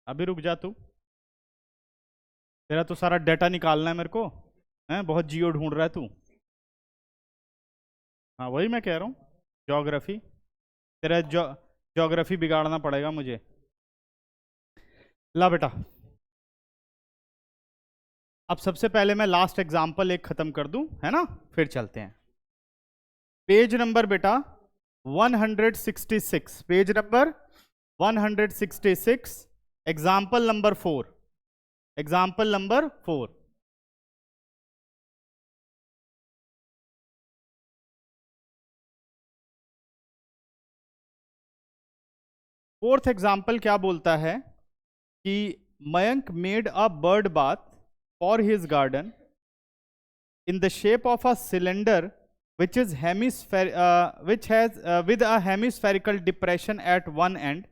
अभी रुक जा तू, तेरा तो सारा डाटा निकालना है मेरे को, है बहुत जियो ढूंढ रहा है तू। हाँ वही मैं कह रहा हूँ, ज्योग्राफी, तेरा ज्योग्राफी बिगाड़ना पड़ेगा मुझे। ला बेटा, अब सबसे पहले मैं लास्ट एग्जाम्पल एक खत्म कर दूं, है ना, फिर चलते हैं। पेज नंबर बेटा 166, page number 166, example number 4, example number 4। Fourth example क्या बोलता है कि Mayank made a bird bath for his garden in the shape of a cylinder which is which has with a hemispherical depression at one end.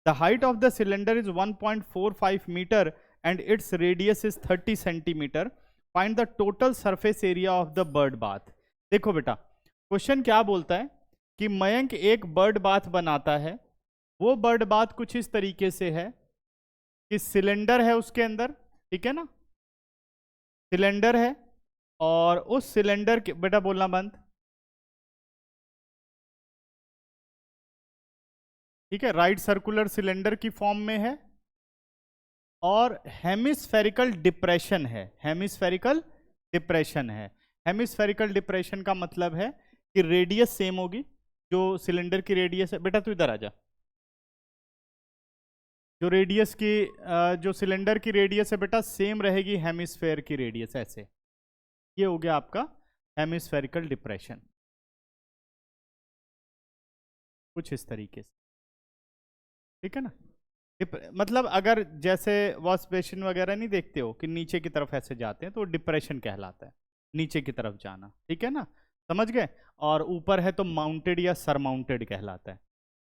The height of the cylinder is 1.45 meter and its radius is 30 centimeter. Find the total surface area of the bird bath. देखो बेटा, question क्या बोलता है कि मयंक एक bird bath बनाता है। वो बर्ड बाथ कुछ इस तरीके से है कि सिलेंडर है उसके अंदर, ठीक है ना, सिलेंडर है, और उस सिलेंडर के, बेटा बोलना बंद, ठीक है, राइट सर्कुलर सिलेंडर की फॉर्म में है और हेमिस्फेरिकल डिप्रेशन है, हेमिस्फेरिकल डिप्रेशन है। हेमिस्फेरिकल डिप्रेशन का मतलब है कि रेडियस सेम होगी, जो सिलेंडर की रेडियस है, बेटा तू इधर आ जा, जो रेडियस की जो सिलेंडर की रेडियस है बेटा सेम रहेगी हेमिस्फेयर की रेडियस, ऐसे। ये हो गया आपका हेमिस्फेरिकल डिप्रेशन, कुछ इस तरीके से, ठीक है ना। मतलब अगर जैसे वॉश बेसिन वगैरह नहीं देखते हो कि नीचे की तरफ ऐसे जाते हैं, तो डिप्रेशन कहलाता है, नीचे की तरफ जाना, ठीक है ना, समझ गए। और ऊपर है तो माउंटेड या सरमाउंटेड कहलाता है,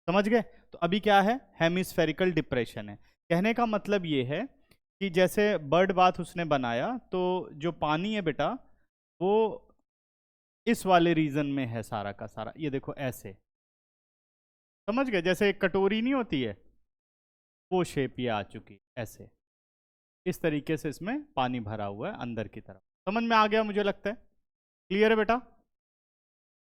समझ गए। तो अभी क्या है, हेमिस्फेरिकल डिप्रेशन है। कहने का मतलब ये है कि जैसे बर्ड बाथ उसने बनाया, तो जो पानी है बेटा वो इस वाले रीजन में है सारा का सारा, ये देखो ऐसे, समझ गए, जैसे एक कटोरी नहीं होती है वो शेप ये आ चुकी ऐसे, इस तरीके से इसमें पानी भरा हुआ है अंदर की तरफ। समझ में आ गया मुझे लगता है, क्लियर है बेटा,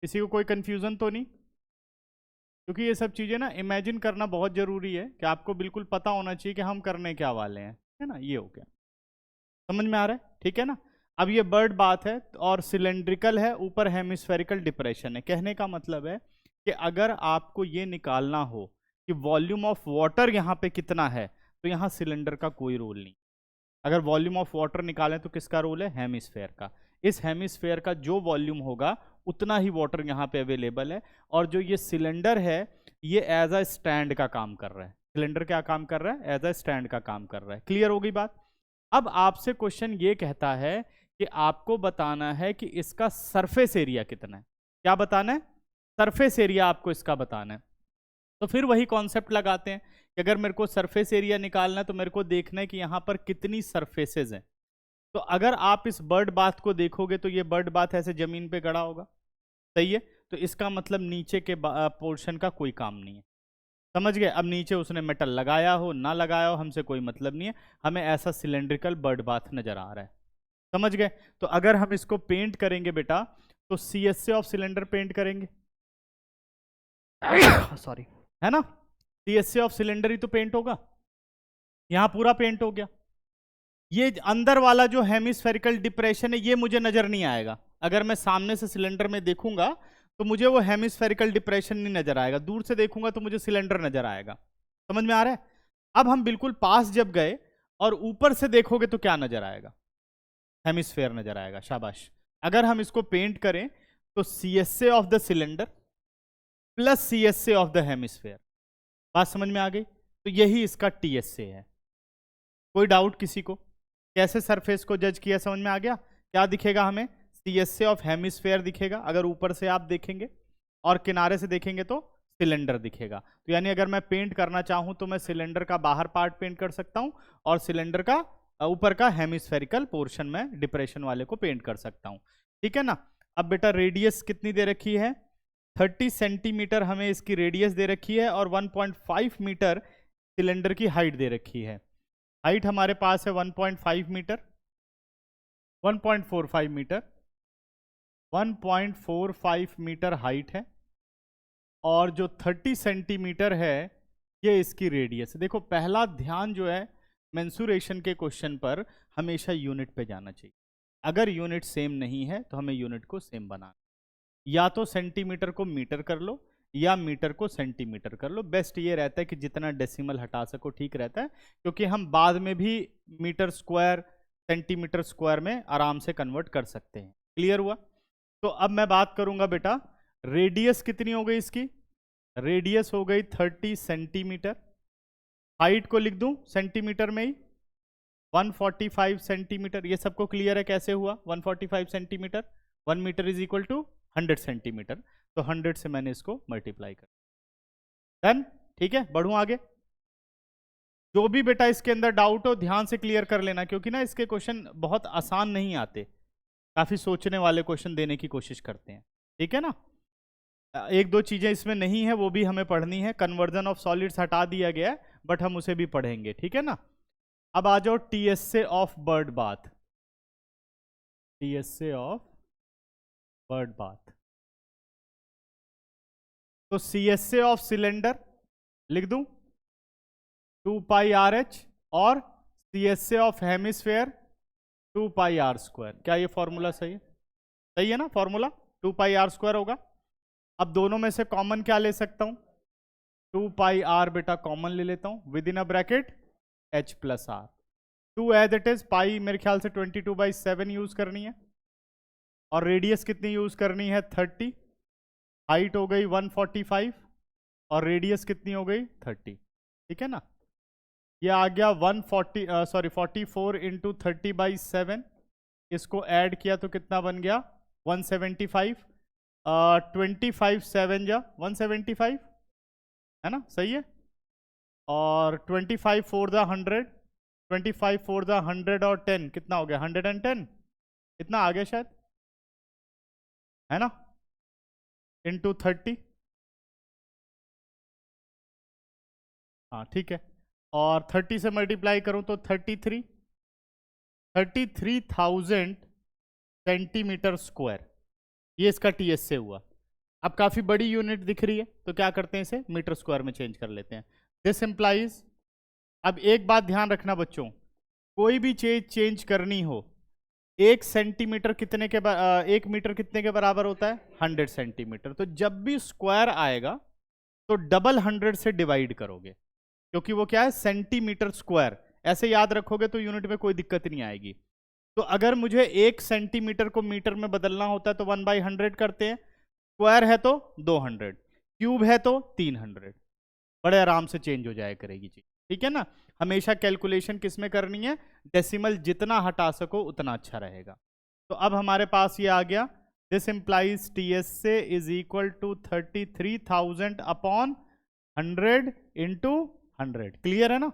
किसी को कोई कंफ्यूजन तो नहीं? क्योंकि ये सब चीजें ना इमेजिन करना बहुत जरूरी है, कि आपको बिल्कुल पता होना चाहिए कि हम करने क्या वाले हैं, है ना। ये हो गया, समझ में आ रहा है, ठीक है ना। अब ये बर्ड बाथ है और सिलेंड्रिकल है, ऊपर हेमिस्फेरिकल डिप्रेशन है। कहने का मतलब है कि अगर आपको ये निकालना हो कि वॉल्यूम ऑफ वाटर यहाँ पे कितना है, तो यहाँ सिलेंडर का कोई रोल नहीं। अगर वॉल्यूम ऑफ वाटर निकालें तो किसका रोल है, हेमिस्फेयर का। इस हेमिस्फेयर का जो वॉल्यूम होगा उतना ही वाटर यहाँ पे अवेलेबल है। और जो ये सिलेंडर है ये एज अ स्टैंड का काम कर रहा है। सिलेंडर क्या काम कर रहा है, एज अ स्टैंड का काम कर रहा है। क्लियर हो गई बात। अब आपसे क्वेश्चन ये कहता है कि आपको बताना है कि इसका सरफेस एरिया कितना है। क्या बताना है, सरफेस एरिया आपको इसका बताना है। तो फिर वही कॉन्सेप्ट लगाते हैं कि अगर मेरे को सरफेस एरिया निकालना है तो मेरे को देखना है कि यहाँ पर कितनी सरफेसेस हैं। तो अगर आप इस बर्ड बाथ को देखोगे तो ये बर्ड बाथ ऐसे जमीन पे गड़ा होगा, सही है। तो इसका मतलब नीचे के पोर्शन का कोई काम नहीं है, समझ गए। अब नीचे उसने मेटल लगाया हो ना लगाया हो हमसे कोई मतलब नहीं है, हमें ऐसा सिलेंड्रिकल बर्ड बाथ नजर आ रहा है, समझ गए। तो अगर हम इसको पेंट करेंगे बेटा, तो CSA ऑफ सिलेंडर पेंट करेंगे, सॉरी, है ना। CSA ऑफ सिलेंडर ही तो पेंट होगा, यहां पूरा पेंट हो गया। ये अंदर वाला जो हेमिस्फेरिकल डिप्रेशन है ये मुझे नजर नहीं आएगा। अगर मैं सामने से सिलेंडर में देखूंगा तो मुझे वो हेमिस्फेरिकल डिप्रेशन नहीं नजर आएगा, दूर से देखूंगा तो मुझे सिलेंडर नजर आएगा, समझ में आ रहा है। अब हम बिल्कुल पास जब गए और ऊपर से देखोगे तो क्या नजर आएगा, हेमिस्फेयर नजर आएगा, शाबाश। अगर हम इसको पेंट करें तो CSA of the cylinder plus CSA of the hemisphere, बात समझ में आ गई। तो यही इसका TSA है। कोई डाउट किसी को, कैसे सरफेस को जज किया, समझ में आ गया। क्या दिखेगा हमें, CSA ऑफ हेमिस्फेयर दिखेगा अगर ऊपर से आप देखेंगे, और किनारे से देखेंगे तो सिलेंडर दिखेगा। तो यानी अगर मैं पेंट करना चाहूं तो मैं सिलेंडर का बाहर पार्ट पेंट कर सकता हूं और सिलेंडर का ऊपर का हेमिस्फेरिकल पोर्शन में डिप्रेशन वाले को पेंट कर सकता हूं, ठीक है ना। अब बेटा रेडियस कितनी दे रखी है, 30 सेंटीमीटर हमें इसकी रेडियस दे रखी है और 1.5 मीटर सिलेंडर की हाइट दे रखी है। हाइट हमारे पास है 1.5 मीटर, 1.45 मीटर, 1.45 मीटर हाइट है, और जो 30 सेंटीमीटर है ये इसकी रेडियस है। देखो पहला ध्यान जो है मेंसुरेशन के क्वेश्चन पर हमेशा यूनिट पे जाना चाहिए। अगर यूनिट सेम नहीं है तो हमें यूनिट को सेम बनाना, या तो सेंटीमीटर को मीटर कर लो या मीटर को सेंटीमीटर कर लो। बेस्ट ये रहता है कि जितना डेसिमल हटा सको ठीक रहता है, क्योंकि हम बाद में भी मीटर स्क्वायर सेंटीमीटर स्क्वायर में आराम से कन्वर्ट कर सकते हैं। क्लियर हुआ? तो अब मैं बात करूंगा बेटा, रेडियस कितनी हो गई इसकी? रेडियस हो गई 30 सेंटीमीटर। हाइट को लिख दूं सेंटीमीटर में ही, 145 सेंटीमीटर। ये सबको क्लियर है कैसे हुआ 145 centimetre? 1 metre is equal to 100 centimetre, तो 100 से मैंने इसको मल्टीप्लाई कर। डन? ठीक है, बढ़ूं आगे। जो भी बेटा इसके अंदर डाउट हो ध्यान से क्लियर कर लेना, क्योंकि ना इसके क्वेश्चन बहुत आसान नहीं आते, काफी सोचने वाले क्वेश्चन देने की कोशिश करते हैं। ठीक है ना? एक दो चीजें इसमें नहीं है वो भी हमें पढ़नी है। कन्वर्जन ऑफ सॉलिड्स हटा दिया गया है बट हम उसे भी पढ़ेंगे। ठीक है ना? अब आ जाओ TSA of bird bath. TSA of bird bath, तो सीएसए ऑफ सिलेंडर लिख दूं 2 पाई आर एच, और CSA of hemisphere 2 pi are square. क्या ये फॉर्मूला सही है? सही है ना फॉर्मूला? 2 पाई आर स्क्वायर होगा। अब दोनों में से कॉमन क्या ले सकता हूं? 2 पाई आर बेटा कॉमन ले लेता हूं, within a bracket h plus r. 2 as it is, pi मेरे ख्याल से 22/7 यूज करनी है, और रेडियस कितनी यूज करनी है 30। हाइट हो गई 145 और रेडियस कितनी हो गई 30। ठीक है ना? ये आ गया 44 इंटू 30/7। इसको ऐड किया तो कितना बन गया 175। 25 7 जा 175 है ना? सही है। और 25 4 द 100, 25 4 द 100 और 10 कितना हो गया 110। इतना आ गया शायद, है ना? इंटू 30। हाँ ठीक है, और 30 से मल्टीप्लाई करूं तो 33,000 सेंटीमीटर स्क्वायर। ये इसका टीएस से हुआ। अब काफी बड़ी यूनिट दिख रही है तो क्या करते हैं, इसे मीटर स्क्वायर में चेंज कर लेते हैं। दिस इंप्लाइज, अब एक बात ध्यान रखना बच्चों, कोई भी चीज चेंज करनी हो, 1 सेंटीमीटर कितने के 1 मीटर कितने के बराबर होता है 100 सेंटीमीटर। तो जब भी स्क्वायर आएगा तो डबल 100 से डिवाइड करोगे, क्योंकि वो क्या है सेंटीमीटर स्क्वायर। ऐसे याद रखोगे तो यूनिट में कोई दिक्कत नहीं आएगी। तो अगर मुझे 1 सेंटीमीटर को मीटर में बदलना होता है तो 1/100 करते हैं, स्क्वायर है तो 200, क्यूब है तो 300। बड़े आराम से चेंज हो जाया करेगी चीज। ठीक है ना? हमेशा कैलकुलेशन किस में करनी है, डेसिमल जितना हटा सको उतना अच्छा रहेगा। तो अब हमारे पास ये आ गया, this implies TSA is equal to 33,000 upon 100 into 100। Clear है ना?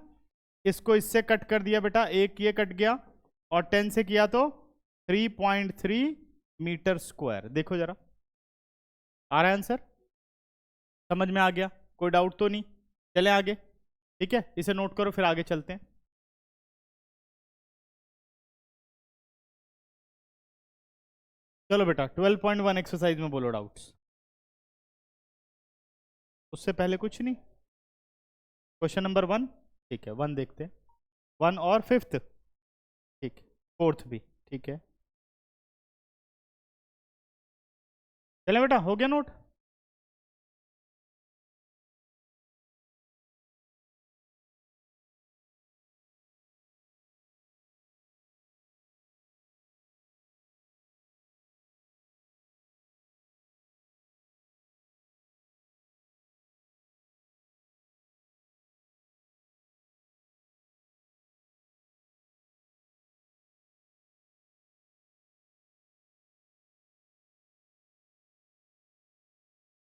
इसको इससे कट कर दिया बेटा, एक ये कट गया, और 10 से किया तो 3.3 मीटर स्क्वायर। देखो जरा आ रहा है आंसर, समझ में आ गया? कोई डाउट तो नहीं? चलें आगे। ठीक है, इसे नोट करो फिर आगे चलते हैं। चलो बेटा 12.1 एक्सरसाइज में बोलो डाउट्स। उससे पहले कुछ नहीं, क्वेश्चन नंबर 1। ठीक है 1 देखते हैं, 1 और 5th, ठीक है 4th भी ठीक है। चले बेटा, हो गया नोट?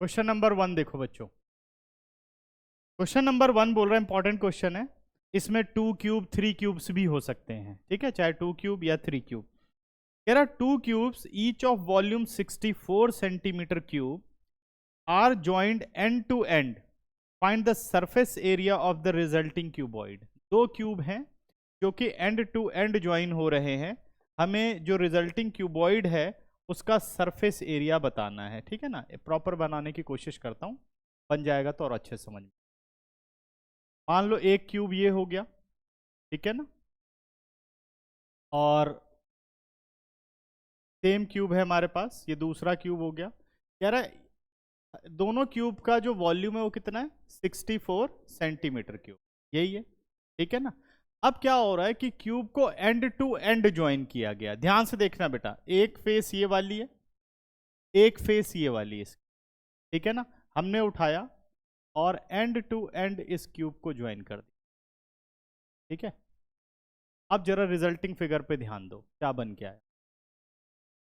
क्वेश्चन नंबर 1 देखो बच्चों, क्वेश्चन नंबर 1 बोल रहा है, इंपॉर्टेंट क्वेश्चन है। इसमें 2 क्यूब 3 क्यूब्स भी हो सकते हैं, ठीक है, चाहे 2 क्यूब या 3 cube. There are 2 cubes each of volume 64 centimeter cube are joined end to end. Find the surface area of the resulting cuboid. 2 cube हैं जो कि एंड टू एंड ज्वाइन हो रहे हैं, हमें जो रिजल्टिंग क्यूबॉइड है उसका सरफेस एरिया बताना है। ठीक है ना, प्रॉपर बनाने की कोशिश करता हूँ, बन जाएगा तो और अच्छे से समझ में। मान लो एक क्यूब ये हो गया, ठीक है ना, और सेम क्यूब है हमारे पास, ये दूसरा क्यूब हो गया। कह रहा है दोनों क्यूब का जो वॉल्यूम है वो कितना है, 64 सेंटीमीटर क्यूब, यही है। ठीक है ना। अब क्या हो रहा है कि क्यूब को एंड टू एंड ज्वाइन किया गया। ध्यान से देखना बेटा, एक फेस ये वाली है, एक फेस ये वाली है इसकी। ठीक है ना, हमने उठाया और एंड टू एंड इस क्यूब को ज्वाइन कर दिया। ठीक है, अब जरा रिजल्टिंग फिगर पे ध्यान दो, क्या बन के आया,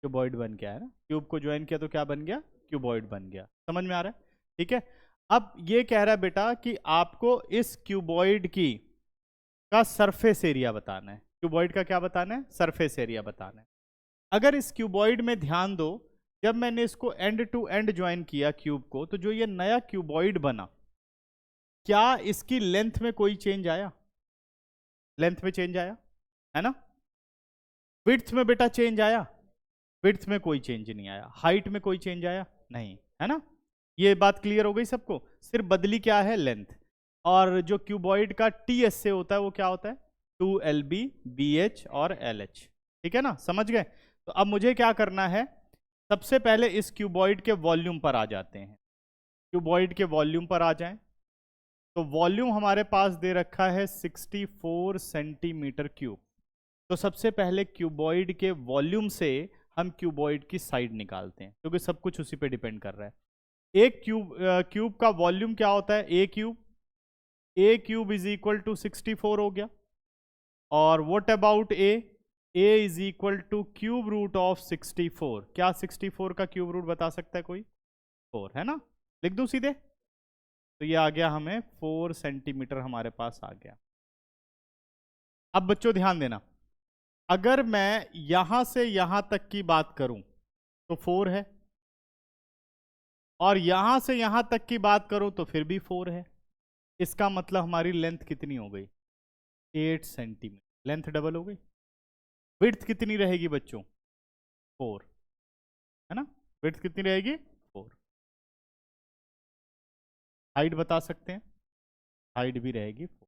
क्यूबॉइड बन के आया ना। क्यूब को ज्वाइन किया तो क्या बन गया, क्यूबॉइड बन गया। समझ में आ रहा है? ठीक है। अब ये कह रहा है बेटा कि आपको इस क्यूबॉइड की का सरफेस एरिया बताना है। क्यूबॉइड का क्या बताना है, सरफेस एरिया बताना है। अगर इस क्यूबॉइड में ध्यान दो, जब मैंने इसको एंड टू एंड ज्वाइन किया क्यूब को, तो जो ये नया क्यूबॉइड बना, क्या इसकी लेंथ में कोई चेंज आया, लेंथ में चेंज आया है ना। विड्थ में बेटा चेंज आया, विड्थ में कोई चेंज नहीं आया। हाइट में कोई चेंज आया नहीं, है ना। ये बात क्लियर हो गई सबको, सिर्फ बदली क्या है, लेंथ। और जो क्यूबॉइड का टी एस से होता है वो क्या होता है, 2LB BH और LH। ठीक है ना, समझ गए। तो अब मुझे क्या करना है, सबसे पहले इस क्यूबॉइड के वॉल्यूम पर आ जाते हैं। क्यूबॉइड के वॉल्यूम पर आ जाएं, तो वॉल्यूम हमारे पास दे रखा है 64 सेंटीमीटर क्यूब। तो सबसे पहले क्यूबॉइड के वॉल्यूम से हम क्यूबॉइड की साइड निकालते हैं, क्योंकि सब कुछ उसी पे डिपेंड कर रहा है। एक क्यूब का वॉल्यूम क्या होता है, A cube is equal to 64 हो गया। और what about A is equal to cube root of 64। क्या 64 का क्यूब रूट बता सकता है कोई, 4 है ना। लिख दूं सीधे, तो ये आ गया हमें 4 सेंटीमीटर हमारे पास आ गया। अब बच्चों ध्यान देना, अगर मैं यहां से यहां तक की बात करूं तो 4 है, और यहां से यहां तक की बात करूं तो फिर भी 4 है। इसका मतलब हमारी लेंथ कितनी हो गई, 8 सेंटीमीटर। लेंथ डबल हो गई। विड्थ कितनी रहेगी बच्चों, 4, है ना। विड्थ कितनी रहेगी, 4। हाइट बता सकते हैं, हाइट भी रहेगी 4।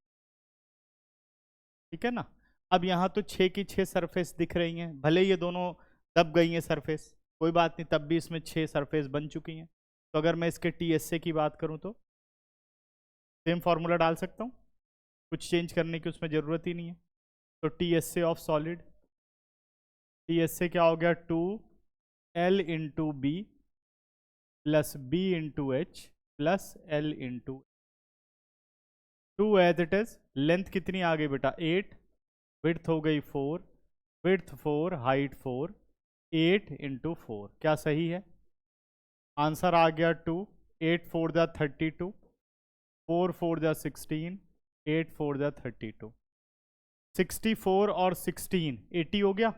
ठीक है ना। अब यहाँ तो 6 की 6 सरफेस दिख रही हैं, भले ये दोनों दब गई हैं सरफेस, कोई बात नहीं, तब भी इसमें 6 सरफेस बन चुकी हैं। तो अगर मैं इसके TSA की बात करूँ तो सेम फार्मूला डाल सकता हूँ, कुछ चेंज करने की उसमें ज़रूरत ही नहीं है। तो TSA ऑफ सॉलिड, TSA क्या हो गया, 2L into B plus B into H plus L into 2 as it is. Length कितनी आ गई बेटा, 8। विड्थ हो गई 4, विड्थ 4, हाइट 4, 8 इंटू 4। क्या सही है, आंसर आ गया 2। 8 4 द 32, 4 4 द 16, 8 4 द 32। 64 और 16 80 हो गया,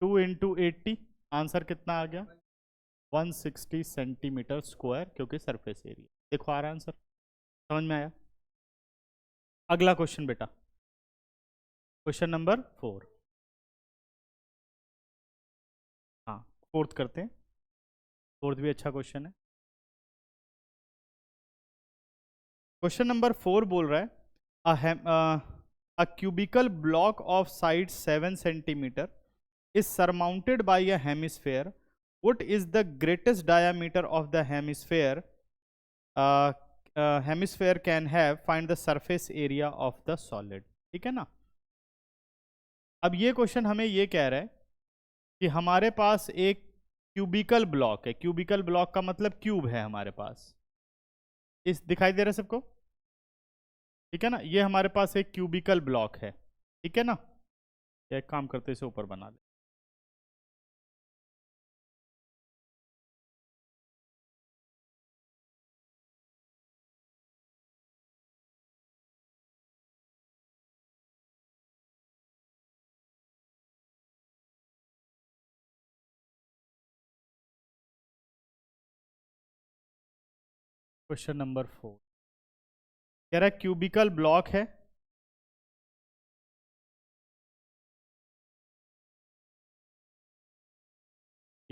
2 इंटू 80, आंसर कितना आ गया, 160 सेंटीमीटर स्क्वायर, क्योंकि सरफेस एरिया। देखो आ रहा है आंसर, समझ में आया। अगला क्वेश्चन बेटा, क्वेश्चन नंबर 4। हाँ, फोर्थ करते हैं, फोर्थ भी अच्छा क्वेश्चन है। क्वेश्चन नंबर 4 बोल रहा है a cubical block of side 7 centimeter is surmounted by a hemisphere. What is the greatest diameter of the hemisphere? Hemisphere can have, find the surface area of the solid. ठीक है ना। अब ये question हमें ये कह रहा है कि हमारे पास एक क्यूबिकल ब्लॉक है। क्यूबिकल ब्लॉक का मतलब क्यूब है हमारे पास, इस दिखाई दे रहा है सबको, ठीक है ना। ये हमारे पास एक क्यूबिकल ब्लॉक है, ठीक है ना। एक काम करते इसे ऊपर बना ले। क्वेश्चन नंबर 4 कह रहा है क्यूबिकल ब्लॉक है,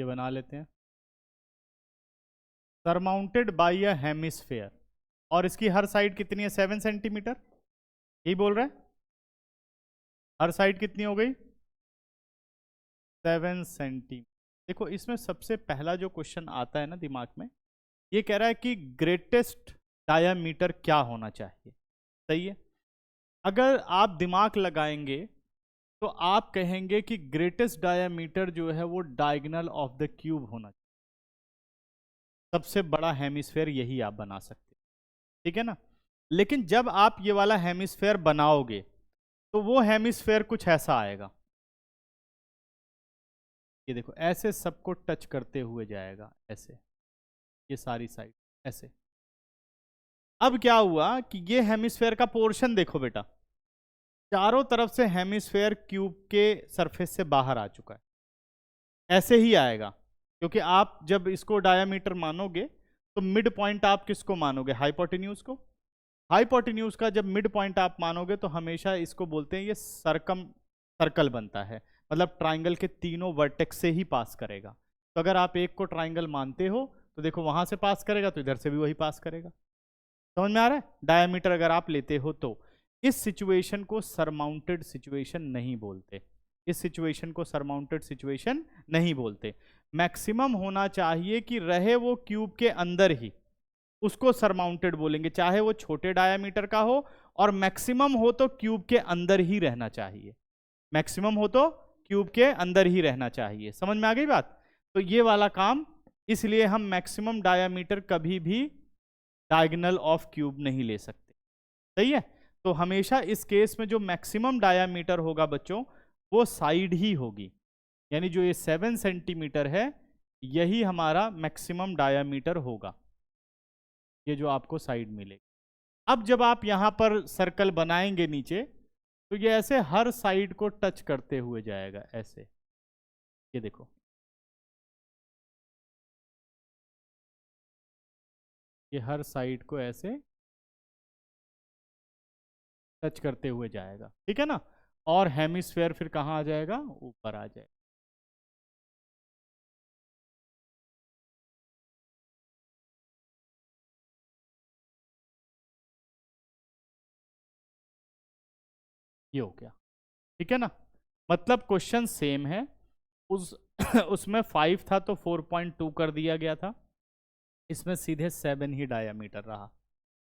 ये बना लेते हैं, सरमाउंटेड बाई अ हेमिस्फेयर, और इसकी हर साइड कितनी है, 7 सेंटीमीटर, यही बोल रहा है, हर साइड कितनी हो गई, 7 सेंटीमीटर। देखो इसमें सबसे पहला जो क्वेश्चन आता है ना दिमाग में, ये कह रहा है कि ग्रेटेस्ट डायामीटर क्या होना चाहिए, सही है। अगर आप दिमाग लगाएंगे तो आप कहेंगे कि ग्रेटेस्ट डायामीटर जो है वो डायगोनल ऑफ द क्यूब होना चाहिए, सबसे बड़ा हेमिस्फेयर यही आप बना सकते, ठीक है ना। लेकिन जब आप ये वाला हेमिस्फेयर बनाओगे तो वो हेमिस्फेयर कुछ ऐसा आएगा, ये देखो ऐसे सबको टच करते हुए जाएगा, ऐसे ये सारी साइड ऐसे। अब क्या हुआ कि ये हेमिस्फेयर का पोर्शन देखो बेटा, चारों तरफ से हेमिस्फेयर क्यूब के सरफेस से बाहर आ चुका है, ऐसे ही आएगा, क्योंकि आप जब इसको डायामीटर मानोगे तो मिड पॉइंट आप किसको मानोगे, हाइपोटेन्यूज को। हाइपोटेन्यूज का जब मिड पॉइंट आप मानोगे तो हमेशा इसको बोलते हैं ये सर्कल बनता है, मतलब ट्राइंगल के तीनों वर्टेक्स से ही पास करेगा। तो अगर आप एक को ट्राइंगल मानते हो तो देखो वहां से पास करेगा तो इधर से भी वही पास करेगा, समझ में आ रहा है, डायमीटर अगर आप लेते हो तो। इस सिचुएशन को सरमाउंटेड सिचुएशन नहीं बोलते, इस सिचुएशन को सरमाउंटेड सिचुएशन नहीं बोलते। मैक्सिमम होना चाहिए कि रहे वो क्यूब के अंदर ही, उसको सरमाउंटेड बोलेंगे, चाहे वो छोटे डायामीटर का हो, और मैक्सिमम हो तो क्यूब के अंदर ही रहना चाहिए, मैक्सिमम हो तो क्यूब के अंदर ही रहना चाहिए, समझ में आ गई बात। तो ये वाला काम, इसलिए हम मैक्सिमम डायामीटर कभी भी डायगोनल ऑफ क्यूब नहीं ले सकते, सही है। तो हमेशा इस केस में जो मैक्सिमम डायामीटर होगा बच्चों वो साइड ही होगी, यानी जो ये 7 सेंटीमीटर है यही हमारा मैक्सिमम डायामीटर होगा, ये जो आपको साइड मिलेगी। अब जब आप यहां पर सर्कल बनाएंगे नीचे तो ये ऐसे हर साइड को टच करते हुए जाएगा, ऐसे ये देखो, ये हर साइड को ऐसे टच करते हुए जाएगा, ठीक है ना। और हेमिस्फेयर फिर कहाँ आ जाएगा, ऊपर आ जाएगा। ये हो गया, ठीक है ना। मतलब क्वेश्चन सेम है, उस उसमें 5 था तो 4.2 कर दिया गया था, इसमें सीधे 7 ही डायामीटर रहा,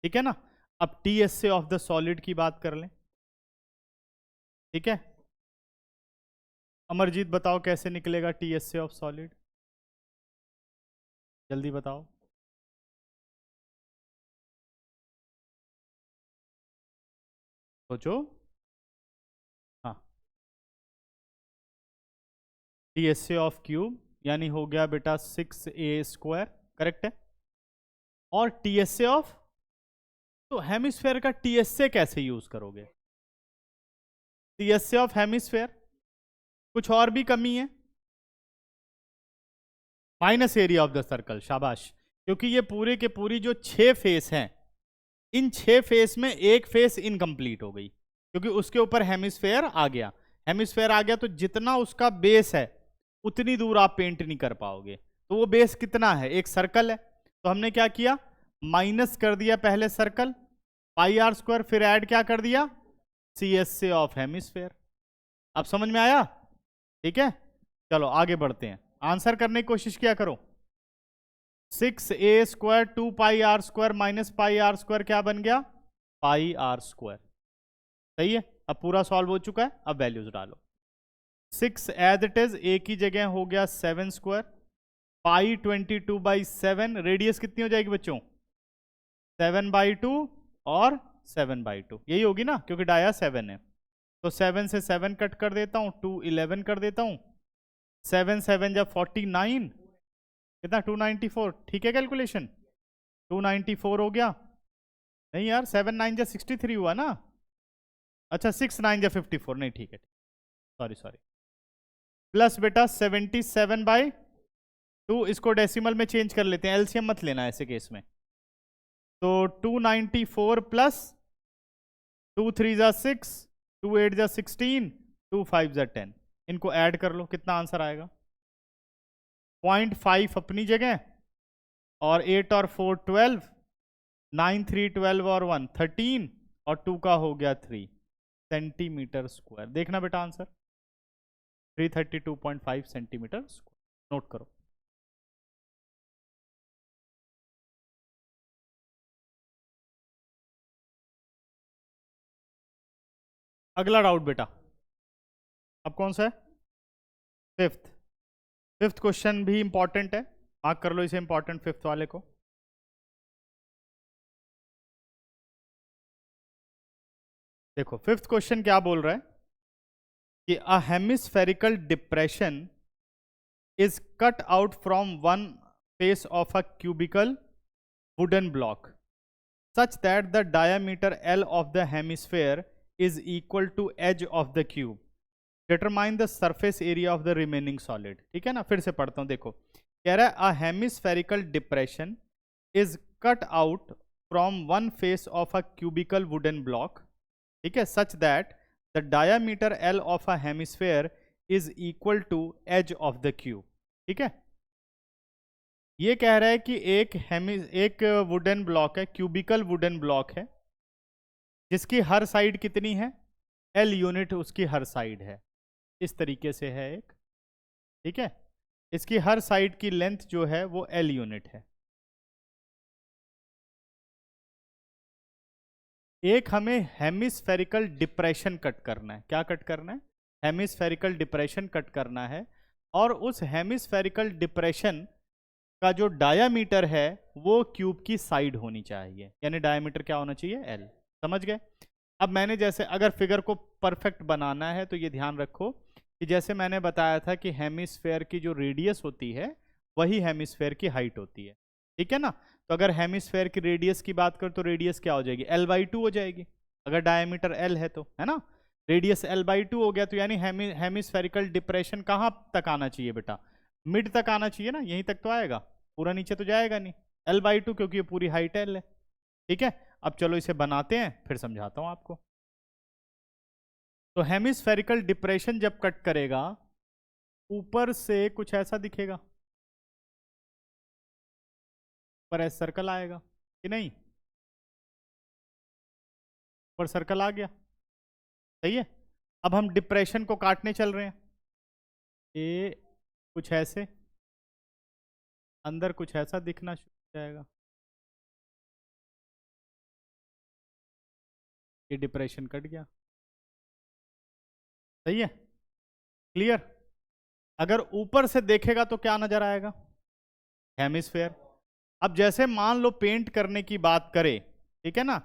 ठीक है ना। अब टी एस से ऑफ द सॉलिड की बात कर लें, ठीक है। अमरजीत बताओ कैसे निकलेगा टी एस से ऑफ सॉलिड, जल्दी बताओ। सोचो, हाँ, टी एस से ऑफ क्यूब यानी हो गया बेटा 6a², करेक्ट है। और टी एस से ऑफ, तो हेमिस्फेयर का टी एस से कैसे यूज करोगे, टी एस से ऑफ हेमिस्फेयर, कुछ और भी कमी है, minus area of the circle, शाबाश। क्योंकि ये पूरे के पूरी जो 6 फेस हैं, इन 6 फेस में एक फेस इनकम्प्लीट हो गई, क्योंकि उसके ऊपर हेमिस्फेयर आ गया, हेमिस्फेयर आ गया तो जितना उसका बेस है उतनी दूर आप पेंट नहीं कर पाओगे। तो वो बेस कितना है, एक सर्कल है, तो हमने क्या किया, माइनस कर दिया पहले सर्कल πr², फिर ऐड क्या कर दिया, सी एस से ऑफ हेमिस्फेयर। अब समझ में आया, ठीक है। चलो आगे बढ़ते हैं, आंसर करने की कोशिश किया करो। 6a² 2πr² माइनस πr² क्या बन गया, πr², सही है। अब पूरा सॉल्व हो चुका है, अब वैल्यूज डालो। 6 एज इट इज, ए की जगह हो गया 7², पाई 22/7, रेडियस कितनी हो जाएगी बच्चों, 7/2 और 7/2, यही होगी ना, क्योंकि डाया 7 है। तो 7 से 7 कट कर देता हूं, 2 11 कर देता हूं, 7 7 जब 49, कितना 294, ठीक है कैलकुलेशन, 294 हो गया। नहीं यार 7 9 जा 63 हुआ ना, अच्छा 6 9 जा 54, नहीं ठीक है, सॉरी सॉरी, प्लस बेटा 77/2, इसको डेसिमल में चेंज कर लेते हैं, एलसीएम मत लेना ऐसे केस में। तो 294 प्लस 2 3 जा 6, 2 8 जा 16, 2 5 जा 10, इनको ऐड कर लो, कितना आंसर आएगा, 0.5 अपनी जगह, और 8 और 4 12, 9 3 12 और 1 13, और 2 का हो गया 3 सेंटीमीटर स्क्वायर। देखना बेटा आंसर 332.5 सेंटीमीटर स्क्वायर। नोट करो। अगला डाउट बेटा, अब कौन सा है? फिफ्थ। फिफ्थ क्वेश्चन भी इंपॉर्टेंट है, मार्क कर लो इसे इंपॉर्टेंट, फिफ्थ वाले को। देखो फिफ्थ क्वेश्चन क्या बोल रहा है कि a hemispherical depression is cut out from one face of a cubical wooden block such that the diameter L of the hemisphere is equal to edge of the cube. Determine the surface area of the remaining solid. ठीक है ना, फिर से पढ़ता हूं, देखो कह रहा है a hemispherical depression is cut out from one face of a cubical wooden block, ठीक है, such that the diameter L of a hemisphere is equal to edge of the cube. ठीक है, ये कह रहा है कि एक वुडन ब्लॉक है, क्यूबिकल वुडन ब्लॉक है, जिसकी हर साइड कितनी है? L यूनिट उसकी हर साइड है। इस तरीके से है एक, ठीक है, इसकी हर साइड की लेंथ जो है वो L यूनिट है। एक हमें हेमिस्फेरिकल डिप्रेशन कट करना है। क्या कट करना है? हेमिस्फेरिकल डिप्रेशन कट करना है, और उस हेमिस्फेरिकल डिप्रेशन का जो डायामीटर है वो क्यूब की साइड होनी चाहिए, यानी डायामीटर क्या होना चाहिए? L। समझ गए? अब मैंने जैसे अगर फिगर को परफेक्ट बनाना है तो ये ध्यान रखो कि जैसे मैंने बताया था कि हेमिस्फेयर की जो रेडियस होती है वही हेमिस्फेयर की हाइट होती है, ठीक है ना। तो अगर हेमिस्फेयर की रेडियस की बात करें तो रेडियस क्या हो जाएगी? L/2 हो जाएगी, अगर डायमीटर L है तो, है ना। रेडियस L/2 हो गया तो यानी हेमिस्फेरिकल डिप्रेशन कहाँ तक आना चाहिए बेटा? मिड तक आना चाहिए ना, यहीं तक तो आएगा, पूरा नीचे तो जाएगा नहीं। L/2 क्योंकि ये पूरी हाइट L है, ठीक है। अब चलो इसे बनाते हैं, फिर समझाता हूं आपको। तो हेमिस्फेरिकल डिप्रेशन जब कट करेगा, ऊपर से कुछ ऐसा दिखेगा, ऊपर ऐसा सर्कल आएगा कि नहीं? ऊपर सर्कल आ गया, सही है। अब हम डिप्रेशन को काटने चल रहे हैं। ये कुछ ऐसे, अंदर कुछ ऐसा दिखना शुरू हो जाएगा, ये डिप्रेशन कट गया, सही है, क्लियर। अगर ऊपर से देखेगा तो क्या नजर आएगा? हेमिस्फेयर। अब जैसे मान लो पेंट करने की बात करें, ठीक है ना,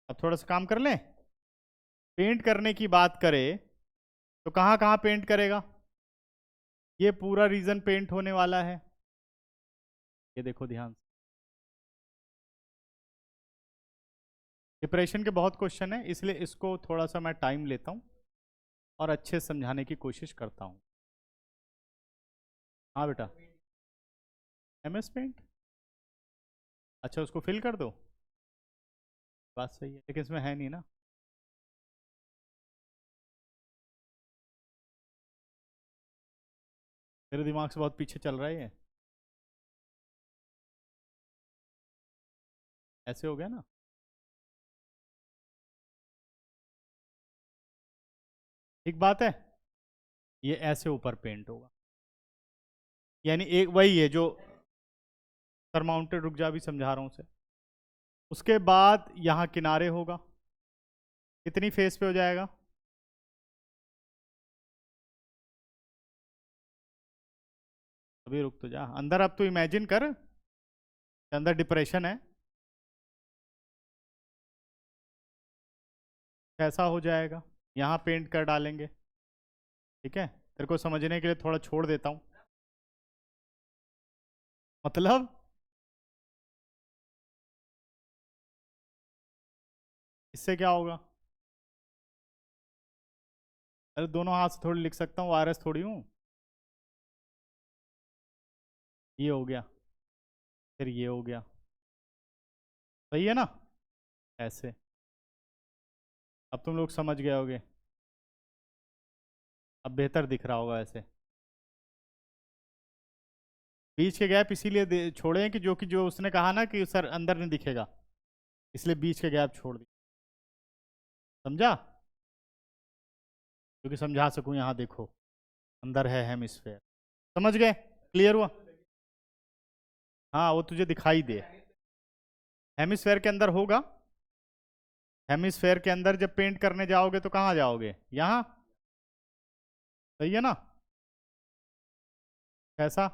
अब थोड़ा सा काम कर लें। पेंट करने की बात करें तो कहां कहां पेंट करेगा? ये पूरा रीजन पेंट होने वाला है, ये देखो ध्यान से। डिप्रेशन के बहुत क्वेश्चन है, इसलिए इसको थोड़ा सा मैं टाइम लेता हूं और अच्छे से समझाने की कोशिश करता हूं। हाँ बेटा, MS पेंट, अच्छा उसको फिल कर दो, बात सही है, लेकिन इसमें है नहीं ना। मेरे दिमाग से बहुत पीछे चल रहा है ये, ऐसे हो गया ना। एक बात है, ये ऐसे ऊपर पेंट होगा, यानी एक वही है जो सरमाउंटेड, रुक जा भी समझा रहा हूं उसे। उसके बाद यहाँ किनारे होगा, कितनी फेस पे हो जाएगा? अभी रुक तो जा, अंदर अब तो इमेजिन कर, अंदर डिप्रेशन है, कैसा हो जाएगा। यहाँ पेंट कर डालेंगे, ठीक है, तेरे को समझने के लिए थोड़ा छोड़ देता हूँ। मतलब इससे क्या होगा? अरे दोनों हाथ से थोड़ी लिख सकता हूँ, वायरस थोड़ी हूँ। ये हो गया, फिर ये हो गया, सही है ना, ऐसे। अब तुम लोग समझ गए होगे, अब बेहतर दिख रहा होगा ऐसे। बीच के गैप इसीलिए छोड़े हैं कि जो उसने कहा ना कि सर अंदर नहीं दिखेगा, इसलिए बीच के गैप छोड़ दिए। समझा? क्योंकि समझा सकूं, यहाँ देखो अंदर है हेमिस्फेयर। समझ गए? क्लियर हुआ? हाँ वो तुझे दिखाई दे, हेमिस्फेयर के अंदर होगा। हेमिस्फेयर के अंदर जब पेंट करने जाओगे तो कहाँ जाओगे? यहाँ। सही है ना? कैसा?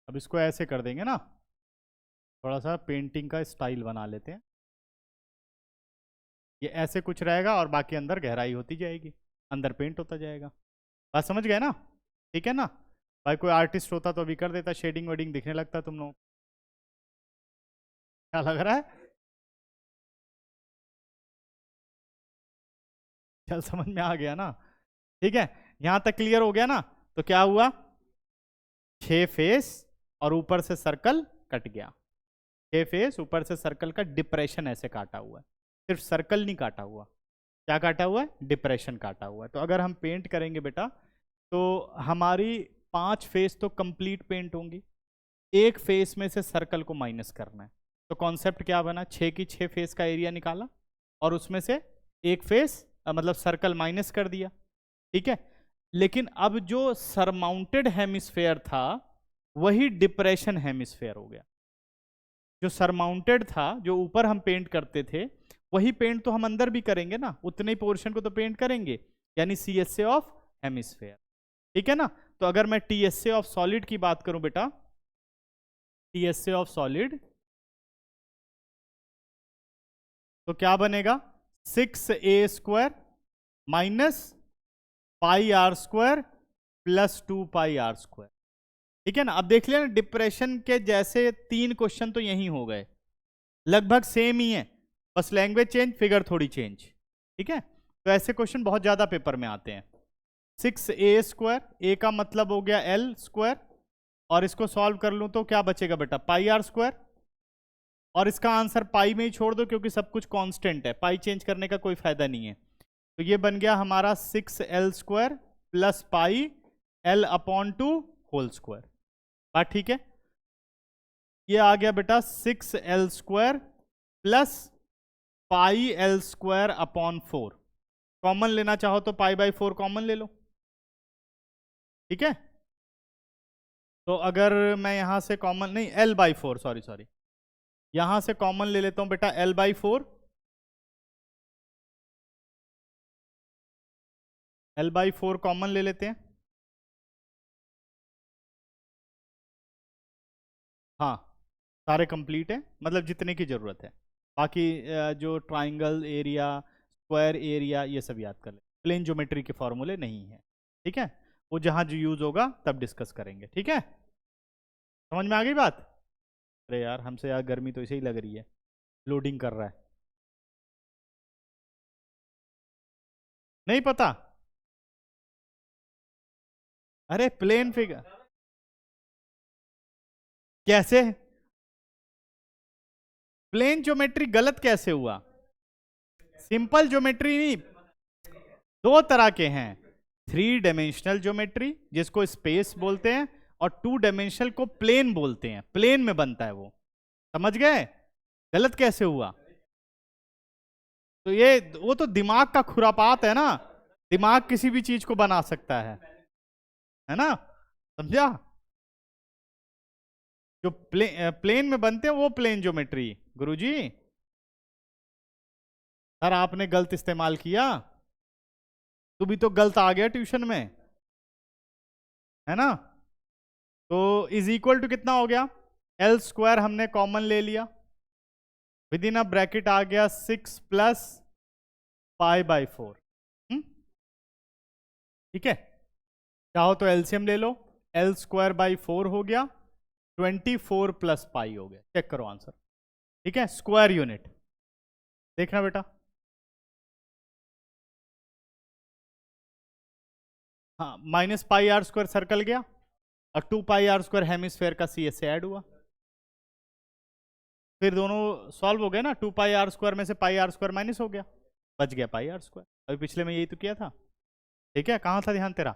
अब इसको ऐसे कर देंगे ना, थोड़ा सा पेंटिंग का स्टाइल बना लेते हैं। ये ऐसे कुछ रहेगा और बाकी अंदर गहराई होती जाएगी, अंदर पेंट होता जाएगा। बात समझ गए ना? ठीक है ना? भाई कोई आर्टिस्ट होता तो अभी कर देता, शेडिंग वेडिंग दिखने लगता तुम लोग। क्या लग रहा है? चल समझ में आ गया ना? ठीक है, यहां तक क्लियर हो गया ना? तो क्या हुआ, 6 फेस और ऊपर से सर्कल कट गया। 6 फेस ऊपर से सर्कल का डिप्रेशन ऐसे काटा हुआ है, सिर्फ सर्कल नहीं काटा हुआ, क्या काटा हुआ है? डिप्रेशन काटा हुआ है। तो अगर हम पेंट करेंगे बेटा तो हमारी 5 फेस तो कंप्लीट पेंट होंगी, एक फेस में से सर्कल को माइनस करना है। तो कॉन्सेप्ट क्या बना, 6 की 6 फेस का एरिया निकाला और उसमें से एक फेस मतलब सर्कल माइनस कर दिया। ठीक है, लेकिन अब जो सरमाउंटेड हेमिस्फेयर था वही डिप्रेशन हेमिस्फेयर हो गया। जो सरमाउंटेड था, जो ऊपर हम पेंट करते थे, वही पेंट तो हम अंदर भी करेंगे ना, उतने ही पोर्शन को तो पेंट करेंगे, यानी CSA ऑफ हेमिस्फेयर। ठीक है ना? तो अगर मैं TSA ऑफ सॉलिड की बात करूं बेटा, TSA ऑफ सॉलिड तो क्या बनेगा, 6a² minus πr² plus 2πr²। ठीक है ना? अब देख लिया ना, डिप्रेशन के जैसे 3 क्वेश्चन तो यही हो गए, लगभग सेम ही है, बस लैंग्वेज चेंज, फिगर थोड़ी चेंज। ठीक है, तो ऐसे क्वेश्चन बहुत ज्यादा पेपर में आते हैं। 6a², a का मतलब हो गया l², और इसको सॉल्व कर लूं तो क्या बचेगा बेटा, πr², और इसका आंसर पाई में ही छोड़ दो क्योंकि सब कुछ कांस्टेंट है, पाई चेंज करने का कोई फायदा नहीं है। तो ये बन गया हमारा 6l² plus pi l/2 whole square. बात ठीक है? ये आ गया बेटा 6l² प्लस πl²/4। कॉमन लेना चाहो तो π/4 कॉमन ले लो। ठीक है, तो अगर मैं यहां से कॉमन नहीं, l/4, सॉरी यहां से कॉमन ले लेता हूं बेटा l/4, l/4 कॉमन ले लेते हैं। हाँ सारे कंप्लीट है, मतलब जितने की जरूरत है, बाकी जो ट्राइंगल एरिया, स्क्वायर एरिया, ये सब याद कर ले, प्लेन ज्योमेट्री के फॉर्मूले नहीं है। ठीक है, वो जहां जो यूज होगा तब डिस्कस करेंगे। ठीक है, समझ में आ गई बात? अरे यार हमसे यार गर्मी तो इसे ही लग रही है, लोडिंग कर रहा है। नहीं पता? अरे प्लेन फिगर कैसे, प्लेन ज्योमेट्री गलत कैसे हुआ? सिंपल ज्योमेट्री नहीं, दो तरह के हैं, 3 डायमेंशनल ज्योमेट्री जिसको स्पेस बोलते हैं, और 2 डायमेंशनल को प्लेन बोलते हैं, प्लेन में बनता है वो। समझ गए? गलत कैसे हुआ? तो ये वो तो दिमाग का खुरापात है ना, दिमाग किसी भी चीज को बना सकता है ना? समझा? जो प्लेन में बनते हैं वो प्लेन ज्योमेट्री। गुरुजी सर आपने गलत इस्तेमाल किया, तू भी तो गलत आ गया ट्यूशन में, है ना? तो इज इक्वल टू कितना हो गया, l² हमने कॉमन ले लिया, विद इन अ ब्रैकेट आ गया 6 प्लस π/4। ठीक है, चाहो तो एलसीएम ले लो, l²/4 हो गया, 24 प्लस पाई हो गया। चेक करो आंसर। ठीक है, स्क्वायर यूनिट देखना बेटा। हाँ -πr² सर्कल गया और 2πr² हेमिस्फेयर का CSA ऐड हुआ, फिर दोनों सॉल्व हो गए ना, 2πr² में से πr² माइनस हो गया, बच गया πr²। अभी पिछले में यही तो किया था। ठीक है, कहाँ था ध्यान तेरा?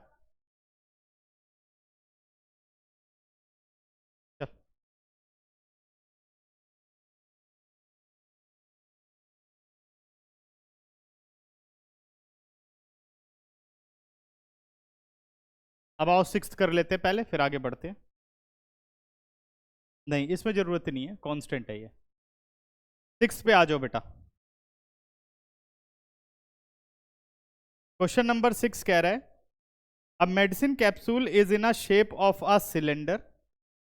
अब आओ सिक्स्थ कर लेते हैं पहले, फिर आगे बढ़ते हैं। नहीं, इसमें जरूरत नहीं है, कांस्टेंट है ये। सिक्स्थ पे आ जाओ बेटा। क्वेश्चन नंबर 6 कह रहा है, a medicine capsule is in a shape of a cylinder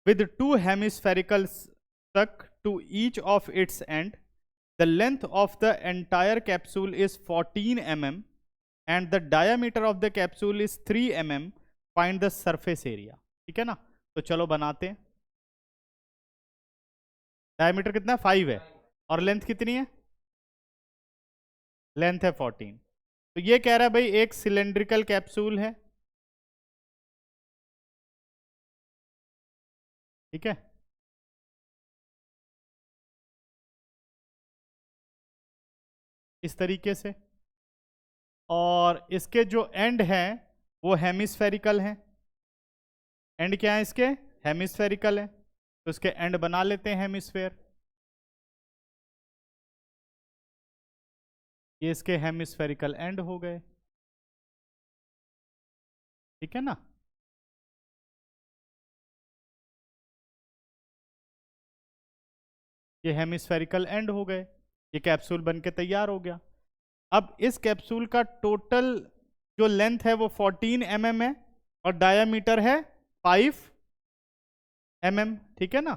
with two hemispherical stuck to each of its end. The length of the entire capsule is 14 mm and the diameter of the capsule is 3 mm. Find the surface area. ठीक है ना, तो चलो बनाते हैं। Diameter कितना है? 5 है। और लेंथ कितनी है? लेंथ है 14। तो ये कह रहा है भाई एक सिलेंड्रिकल कैप्सूल है, ठीक है, इस तरीके से, और इसके जो एंड हैं वो हेमिस्फेरिकल हैं। एंड क्या है इसके? हेमिस्फेरिकल है, तो इसके एंड बना लेते हैं हेमिस्फेयर। ये इसके हेमिस्फेरिकल एंड हो गए, ठीक है ना। ये हेमिस्फेरिकल एंड हो गए, ये कैप्सूल बन के तैयार हो गया। अब इस कैप्सूल का टोटल जो लेंथ है वो 14 mm है और डायामीटर है 5 mm, ठीक है ना।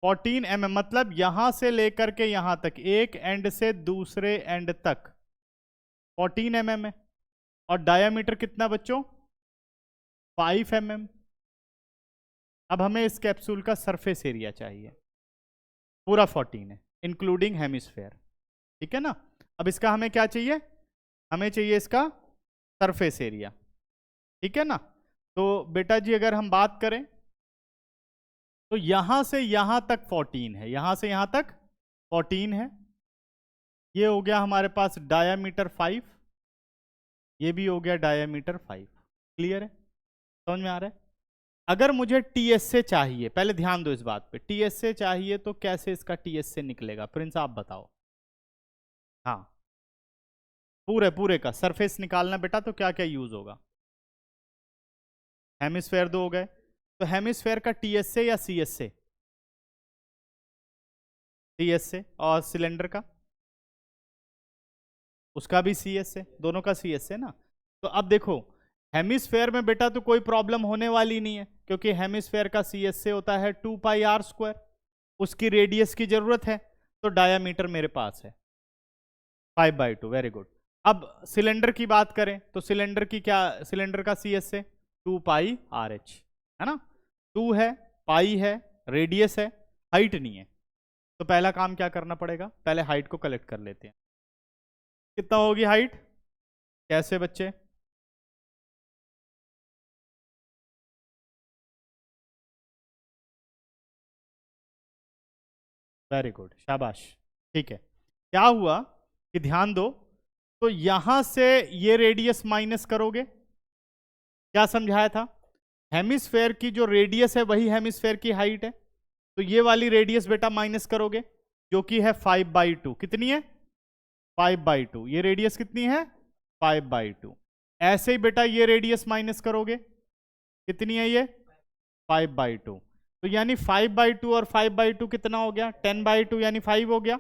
14 mm मतलब यहां से लेकर के यहां तक, एक एंड से दूसरे एंड तक 14 mm है, और डायामीटर कितना बच्चों? 5 mm। अब हमें इस कैप्सूल का सरफेस एरिया चाहिए, पूरा 14 है इंक्लूडिंग हेमिस्फेयर, ठीक है ना। अब इसका हमें क्या चाहिए? हमें चाहिए इसका सरफेस एरिया, ठीक है ना। तो बेटा जी अगर हम बात करें तो यहां से यहां तक 14 है, यहां से यहां तक 14 है। ये हो गया हमारे पास डायामीटर 5, ये भी हो गया डायामीटर 5। क्लियर है? समझ में आ रहा है? अगर मुझे टीएसए चाहिए, पहले ध्यान दो इस बात पे, टीएसए चाहिए तो कैसे इसका टीएसए निकलेगा? प्रिंस आप बताओ। हाँ, पूरे पूरे का सरफेस निकालना बेटा, तो क्या क्या यूज होगा? हेमिस्फेयर दो हो गए, तो हेमिस्फेयर का टीएसए या सीएसए? सीएसए। और सिलेंडर का? उसका भी सीएसए, दोनों का सीएसए ना। तो अब देखो हेमिस्फेयर में बेटा तो कोई प्रॉब्लम होने वाली नहीं है, क्योंकि हेमिस्फेयर का सीएसए होता है 2πr²। उसकी रेडियस की जरूरत है, तो डायामीटर मेरे पास है 5/2। Very good. अब सिलेंडर की बात करें तो सिलेंडर की क्या, सिलेंडर का सीएसए 2πrh है ना। 2 है, पाई है, रेडियस है, हाइट नहीं है। तो पहला काम क्या करना पड़ेगा? पहले हाइट को कलेक्ट कर लेते हैं। कितना होगी हाइट? कैसे बच्चे? वेरी गुड, शाबाश। ठीक है, क्या हुआ कि ध्यान दो, तो यहां से ये रेडियस माइनस करोगे, क्या समझाया था? हेमिस्फेयर की जो रेडियस है वही हेमिस्फेयर की हाइट है, तो ये वाली रेडियस बेटा माइनस करोगे, जो कि है 5/2। कितनी है? 5/2। ये रेडियस कितनी है? 5/2। ऐसे ही बेटा ये रेडियस माइनस करोगे, कितनी है ये? 5/2। तो यानी 5/2 और 5/2 कितना हो गया? 10/2 यानी 5 हो गया।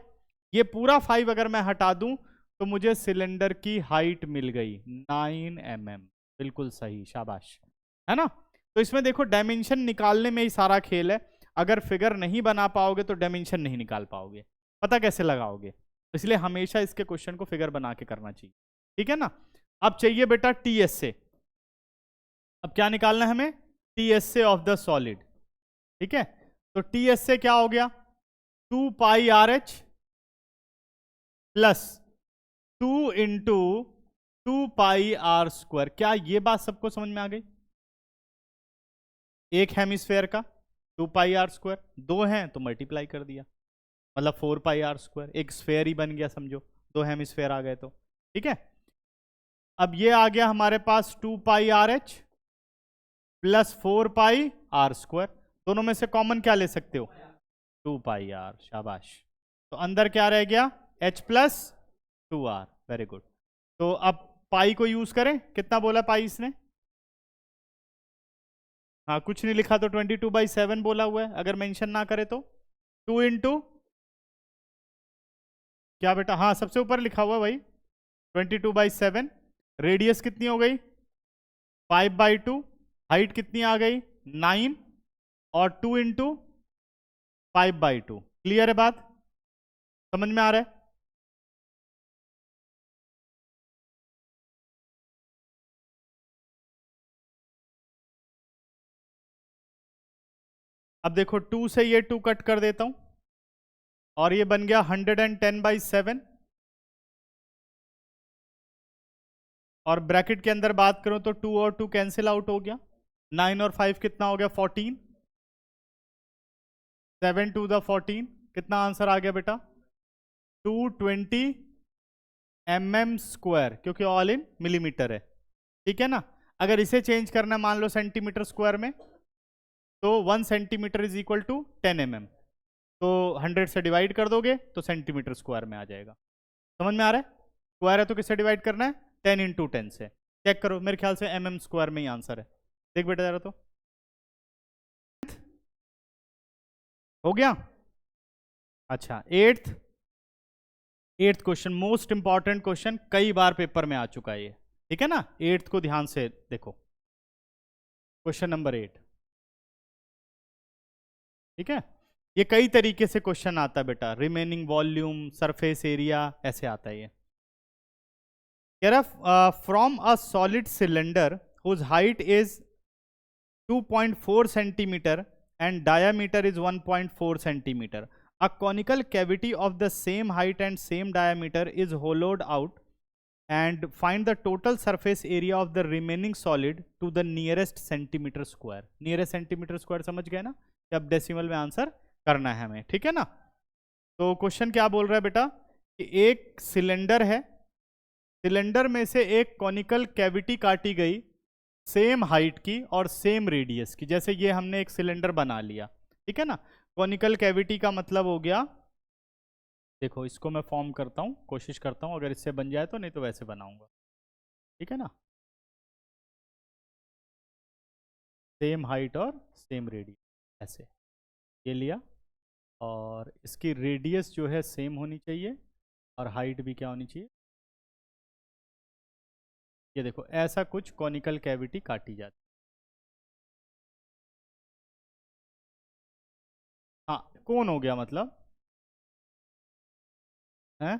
ये पूरा 5 अगर मैं हटा दूं तो मुझे सिलेंडर की हाइट मिल गई 9 mm। बिल्कुल सही, शाबाश, है ना। तो इसमें देखो डायमेंशन निकालने में ही सारा खेल है। अगर फिगर नहीं बना पाओगे तो डायमेंशन नहीं निकाल पाओगे, पता कैसे लगाओगे? इसलिए हमेशा इसके क्वेश्चन को फिगर बना के करना चाहिए, ठीक है ना। अब चाहिए बेटा टीएसए। अब क्या निकालना है हमें? टीएसए ऑफ द सॉलिड, ठीक है। तो टीएसए क्या हो गया? 2πrh plus 2 into 2πr²। क्या ये बात सबको समझ में आ गई? एक हेमिस्फेयर का 2πr², दो हैं तो मल्टीप्लाई कर दिया, मतलब 4πr²। एक स्फेयर ही बन गया समझो, दो हेमिस्फेयर आ गए तो, ठीक है। अब ये आ गया हमारे पास 2πrh प्लस 4πr²। दोनों में से कॉमन क्या ले सकते हो? 2πr, शाबाश। तो अंदर क्या रह गया? h plus 2r। Very good. तो अब पाई को यूज करें, कितना बोला पाई इसने? हाँ कुछ नहीं लिखा तो 22/7 बोला हुआ है, अगर मेंशन ना करे तो 2 इंटू क्या बेटा, हाँ सबसे ऊपर लिखा हुआ भाई 22/7। रेडियस कितनी हो गई 5/2, हाइट कितनी आ गई 9, और 2 इंटू 5/2। क्लियर है बात, समझ में आ रहा है? अब देखो 2 से ये 2 कट कर देता हूं, और ये बन गया 110/7, और ब्रैकेट के अंदर बात करूं तो 2 और 2 कैंसिल आउट हो गया, 9 और 5 कितना हो गया 14, 7 to the 14, कितना आंसर आ गया बेटा 220 mm², क्योंकि ऑल इन मिलीमीटर है, ठीक है ना। अगर इसे चेंज करना मान लो सेंटीमीटर स्क्वायर में, तो 1 centimetre is equal to 10 mm, तो 100 से डिवाइड कर दोगे तो सेंटीमीटर स्क्वायर में आ जाएगा। समझ में आ रहा है? स्क्वायर है तो किससे डिवाइड करना है 10 इंटू 10 से। चेक करो, मेरे ख्याल से mm² में ही आंसर है। देख बेटा जरा तो, हो गया। अच्छा eighth question, most important question, कई बार पेपर में आ चुका है ये, ठीक है ना। एट्थ को ध्यान से देखो, क्वेश्चन नंबर 8, ठीक है। ये कई तरीके से क्वेश्चन आता है बेटा, रिमेनिंग वॉल्यूम, सरफेस एरिया, ऐसे आता है ये। कह रहा from a solid cylinder whose height is 2.4 centimeter and diameter is 1.4 centimeter. A conical cavity of the same height and same diameter is hollowed out, and find the total surface area of the remaining solid to the nearest centimeter square. Nearest centimeter square समझ गए ना, अब decimal में answer करना है हमें, ठीक है ना। तो क्वेश्चन क्या बोल रहा है बेटा कि एक सिलेंडर है, सिलेंडर में से एक कॉनिकल कैविटी काटी गई सेम हाइट की और सेम रेडियस की। जैसे ये हमने एक सिलेंडर बना लिया, ठीक है ना। कॉनिकल कैविटी का मतलब हो गया, देखो इसको मैं फॉर्म करता हूं, कोशिश करता हूं अगर इससे बन जाए तो, नहीं तो वैसे बनाऊंगा, ठीक है ना। सेम हाइट और सेम रेडियस, ऐसे ये लिया, और इसकी रेडियस जो है सेम होनी चाहिए और हाइट भी क्या होनी चाहिए। ये देखो ऐसा कुछ कॉनिकल कैविटी काटी जाती है। हाँ कौन हो गया मतलब है,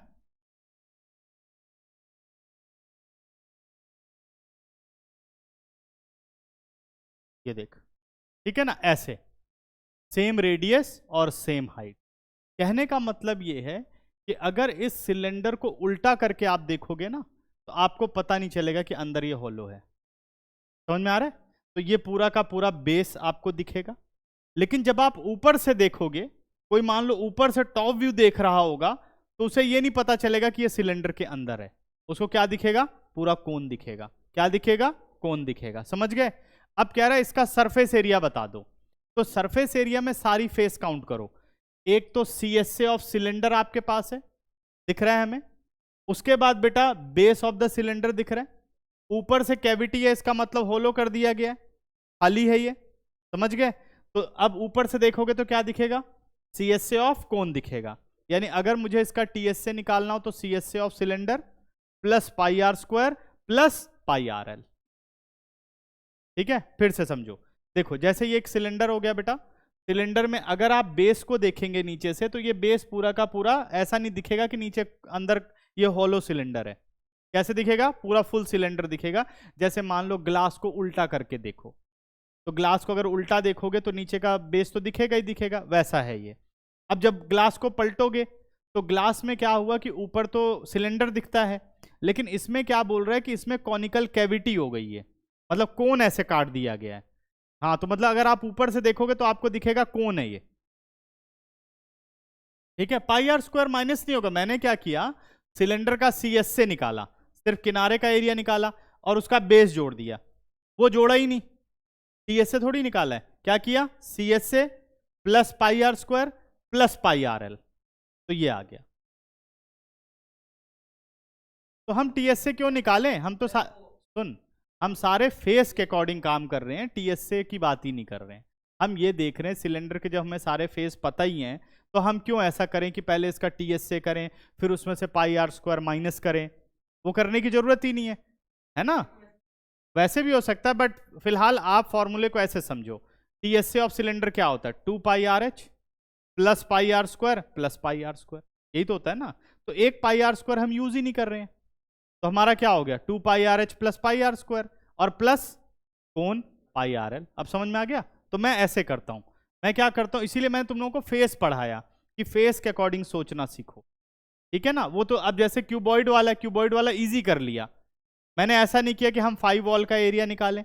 ये देख, ठीक है ना, ऐसे सेम रेडियस और सेम हाइट। कहने का मतलब ये है कि अगर इस सिलेंडर को उल्टा करके आप देखोगे ना, तो आपको पता नहीं चलेगा कि अंदर ये होलो है। समझ में आ रहा है? तो ये पूरा का पूरा बेस आपको दिखेगा, लेकिन जब आप ऊपर से देखोगे, कोई मान लो ऊपर से टॉप व्यू देख रहा होगा, तो उसे ये नहीं पता चलेगा कि ये सिलेंडर के अंदर है। उसको क्या दिखेगा, पूरा कोन दिखेगा। क्या दिखेगा, कोन दिखेगा। समझ गए? अब कह रहा है इसका सरफेस एरिया बता दो, तो सरफेस एरिया में सारी फेस काउंट करो। एक तो CSA ऑफ सिलेंडर आपके पास है, दिख रहा है हमें। उसके बाद बेटा बेस ऑफ द सिलेंडर दिख रहा है, ऊपर से कैविटी है, इसका मतलब होलो कर दिया गया है, खाली है ये। समझ गए? तो अब ऊपर से देखोगे तो क्या दिखेगा, CSA ऑफ कोन दिखेगा। यानी अगर मुझे इसका TSA निकालना हो तो CSA of cylinder plus πr² plus πrl। ठीक है, फिर से समझो। देखो जैसे ये एक सिलेंडर हो गया बेटा, सिलेंडर में अगर आप बेस को देखेंगे नीचे से, तो ये बेस पूरा का पूरा ऐसा नहीं दिखेगा कि नीचे अंदर ये हॉलो सिलेंडर है। कैसे दिखेगा, पूरा फुल सिलेंडर दिखेगा। जैसे मान लो ग्लास को उल्टा करके देखो, तो ग्लास को अगर उल्टा देखोगे तो नीचे का बेस तो दिखेगा ही दिखेगा, वैसा है ये। अब जब ग्लास को पलटोगे तो ग्लास में क्या हुआ कि ऊपर तो सिलेंडर दिखता है, लेकिन इसमें क्या बोल रहा है कि इसमें कॉनिकल कैविटी हो गई है, मतलब कोन ऐसे काट दिया गया है। हाँ, तो मतलब अगर आप ऊपर से देखोगे तो आपको दिखेगा कोन है ये। ठीक है, πr² माइनस नहीं होगा। मैंने क्या किया, सिलेंडर का CSA निकाला, सिर्फ किनारे का एरिया निकाला और उसका बेस जोड़ दिया। वो जोड़ा ही नहीं, TSA थोड़ी निकाला है। क्या किया, CSA plus πr² plus πrl, तो ये आ गया। तो हम TSA क्यों निकालें, हम तो सुन, हम सारे फेस के अकॉर्डिंग काम कर रहे हैं, टीएसए की बात ही नहीं कर रहे हैं। हम ये देख रहे हैं सिलेंडर के जब हमें सारे फेस पता ही हैं, तो हम क्यों ऐसा करें कि पहले इसका टीएसए करें फिर उसमें से पाई आर स्क्वायर माइनस करें, वो करने की जरूरत ही नहीं है ना। वैसे भी हो सकता है बट फिलहाल आप फॉर्मूले को ऐसे समझो, टीएसए ऑफ सिलेंडर क्या होता है, 2 pi are h plus pi are square plus pi are square, यही तो होता है ना। तो एक पाई आर स्क्वायर हम यूज ही नहीं कर रहे हैं, तो हमारा क्या हो गया 2 pi are h plus pi are square और प्लस कौन पाई आर एल। अब समझ में आ गया। तो मैं ऐसे करता हूं, मैं क्या करता हूं, इसीलिए मैंने तुम लोगों को फेस पढ़ाया कि फेस के अकॉर्डिंग सोचना सीखो, ठीक है ना। वो तो अब जैसे क्यूबॉइड वाला इजी कर लिया, मैंने ऐसा नहीं किया कि हम 5 वॉल का एरिया निकालें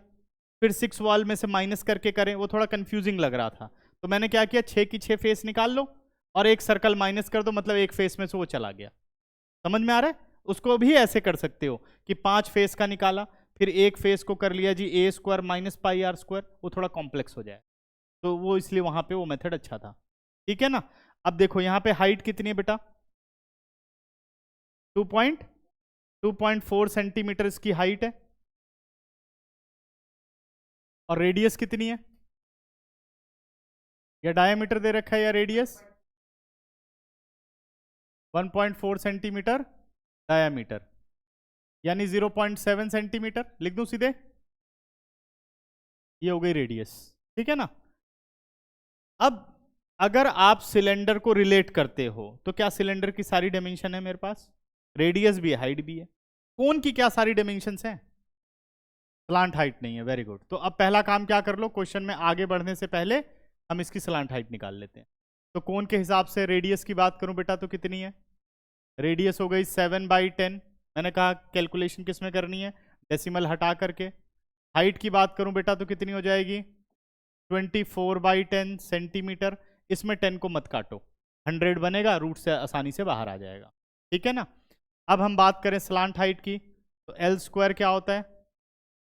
फिर 6 वॉल में से माइनस करके करें, वो थोड़ा कंफ्यूजिंग लग रहा था। तो मैंने क्या किया, 6 की 6 फेस निकाल लो और एक सर्कल माइनस कर दो, मतलब एक फेस में से वो चला गया। समझ में आ रहा है। उसको भी ऐसे कर सकते हो कि 5 फेस का निकाला फिर एक फेस को कर लिया जी a square minus pi are square, वो थोड़ा कॉम्प्लेक्स हो जाए, तो वो इसलिए वहां पे वो मेथड अच्छा था, ठीक है ना। अब देखो यहाँ पे हाइट कितनी है बेटा, 2.4 सेंटीमीटर इसकी हाइट है, और रेडियस कितनी है, या डायमीटर दे रखा है या रेडियस, 1.4 सेंटीमीटर डायमीटर, यानी 0.7 सेंटीमीटर लिख दूं सीधे, ये हो गई रेडियस, ठीक है ना। अब अगर आप सिलेंडर को रिलेट करते हो तो क्या सिलेंडर की सारी डायमेंशन है मेरे पास, रेडियस भी है हाइट भी है, कोन की क्या सारी डायमेंशंस हैं, स्लांट हाइट नहीं है, वेरी गुड। तो अब पहला काम क्या कर लो, क्वेश्चन में आगे बढ़ने से पहले हम इसकी स्लांट हाइट निकाल लेते हैं। तो कोन के हिसाब से रेडियस की बात करूं बेटा तो कितनी है, रेडियस हो गई 7/10, मैंने कहा कैलकुलेशन किस में करनी है, डेसिमल हटा करके। हाइट की बात करूं बेटा तो कितनी हो जाएगी, 24/10 सेंटीमीटर, इसमें 10 को मत काटो, 100 बनेगा, रूट से आसानी से बाहर आ जाएगा, ठीक है ना। अब हम बात करें स्लांट हाइट की, तो एल स्क्वायर क्या होता है,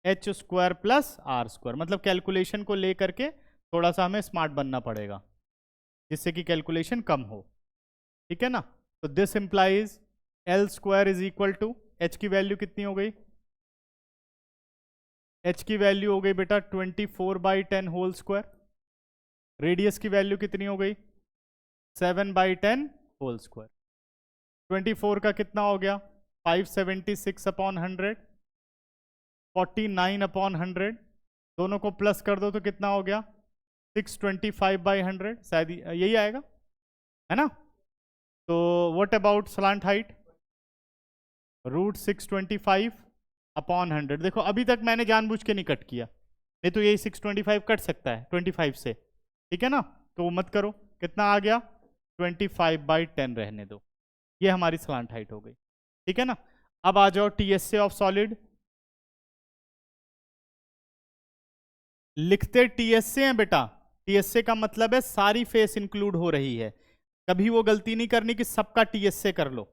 H square plus R square, मतलब कैलकुलेशन को लेकर के थोड़ा सा हमें स्मार्ट बनना पड़ेगा जिससे कि कैलकुलेशन कम हो, ठीक है ना। तो this implies L square is equal to, H की वैल्यू कितनी हो गई, एच की वैल्यू हो गई बेटा 24/10 होल स्क्वायर, रेडियस की वैल्यू कितनी हो गई 7/10 होल स्क्वायर, 24 का कितना हो गया 576/100, 49/100, दोनों को प्लस कर दो तो कितना हो गया 625/100, शायद यही आएगा, है ना। तो व्हाट अबाउट स्लांट हाइट, √625/100। देखो अभी तक मैंने जानबूझ के नहीं कट किया, नहीं तो यही 625 कट सकता है 25 से, ठीक है ना। तो वो मत करो, कितना आ गया 25/10 रहने दो, ये हमारी स्लांट हाइट हो गई, ठीक है ना। अब आ जाओ टीएसए ऑफ सॉलिड, लिखते टीएसए हैं बेटा, टीएसए का मतलब है सारी फेस इंक्लूड हो रही है, कभी वो गलती नहीं करनी कि सबका टीएसए कर लो,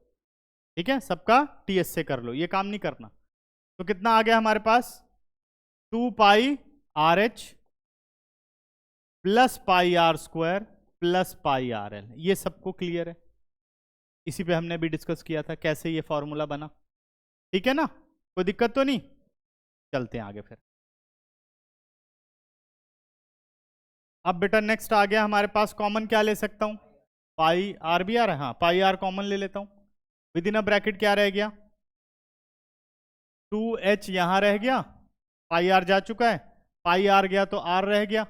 ठीक है, सबका टीएसए कर लो, ये काम नहीं करना। तो कितना आ गया हमारे पास 2 pi are h plus pi are square plus pi r l, ये सबको क्लियर है, इसी पे हमने भी डिस्कस किया था कैसे ये फॉर्मूला बना, ठीक है ना, कोई दिक्कत तो नहीं। चलते हैं आगे फिर। अब बेटा नेक्स्ट आ गया हमारे पास, कॉमन क्या ले सकता हूं, पाई आर भी आ रहा है, हाँ पाई आर कॉमन ले लेता हूं, विद इन अ ब्रैकेट क्या रह गया 2h यहां रह गया, पाई आर जा चुका है, पाई आर गया तो आर रह गया,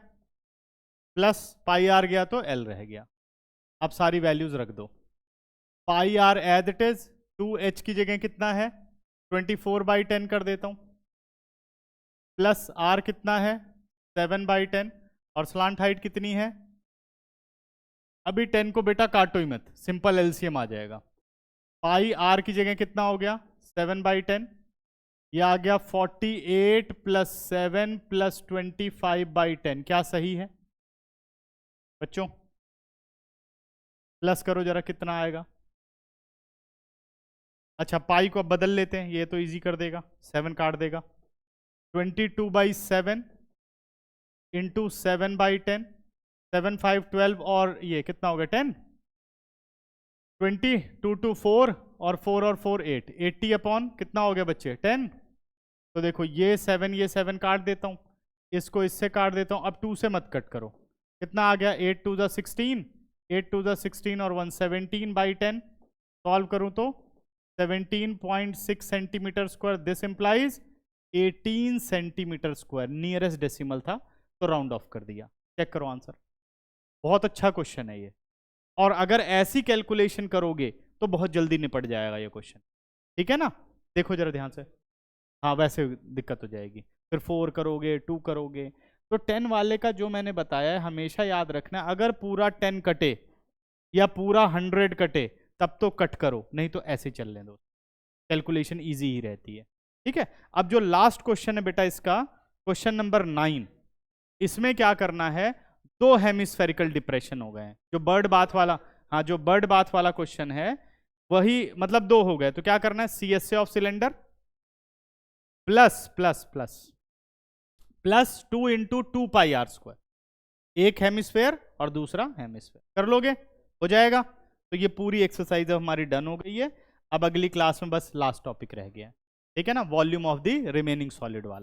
प्लस पाई आर गया तो एल रह गया। अब सारी वैल्यूज रख दो, pi r as it is, 2h की जगह कितना है 24/10 कर देता हूं, प्लस आर कितना है 7/10, और स्लांट हाइट कितनी है, अभी 10 को बेटा काटो ही मत, सिंपल एलसीएम आ जाएगा, पाई आर की जगह कितना हो गया 7/10, ये आ गया 48 + 7 + 25/10, क्या सही है बच्चों, प्लस करो जरा कितना आएगा, अच्छा पाई को अब बदल लेते हैं, ये तो इजी कर देगा, 7 काट देगा, 22/7 इंटू 7/10, 7 5 12, और ये कितना हो गया 10, 20 2 2 4, और 4 और 4 8, 80 अपॉन कितना हो गया बच्चे 10, तो देखो ये 7 ये 7 काट देता हूँ, इसको इससे काट देता हूँ, अब 2 से मत कट करो, कितना आ गया 8 2 16, 8 2 16 और 117/10, सॉल्व करूँ तो 17.6 centimetre square, this implies 18 centimetre square, nearest decimal था तो राउंड ऑफ कर दिया। चेक करो आंसर, बहुत अच्छा क्वेश्चन है ये, और अगर ऐसी कैलकुलेशन करोगे तो बहुत जल्दी निपट जाएगा ये क्वेश्चन, ठीक है ना। देखो जरा ध्यान से, हाँ वैसे दिक्कत हो जाएगी, फिर 4 करोगे 2 करोगे। तो 10 वाले का जो मैंने बताया है हमेशा याद रखना, अगर पूरा 10 कटे या पूरा 100 कटे तब तो कट करो, नहीं तो ऐसे चलने दो, कैलकुलेशन इजी ही रहती है, ठीक है। अब जो लास्ट क्वेश्चन है बेटा इसका, क्वेश्चन नंबर 9, इसमें क्या करना है, 2 हेमिस्फेरिकल डिप्रेशन हो गए हैं, जो बर्ड बाथ वाला, हाँ जो बर्ड बाथ वाला क्वेश्चन है वही, मतलब 2 हो गए, तो क्या करना है, CSA of cylinder plus plus plus plus 2 into 2 pi are square, एक हेमिस्फेयर और दूसरा हेमिस्फेयर, कर लोगे, हो जाएगा। तो ये पूरी एक्सरसाइज हमारी डन हो गई है। अब अगली क्लास में बस लास्ट टॉपिक रह गया है, ठीक है ना, volume of the remaining solid वाला।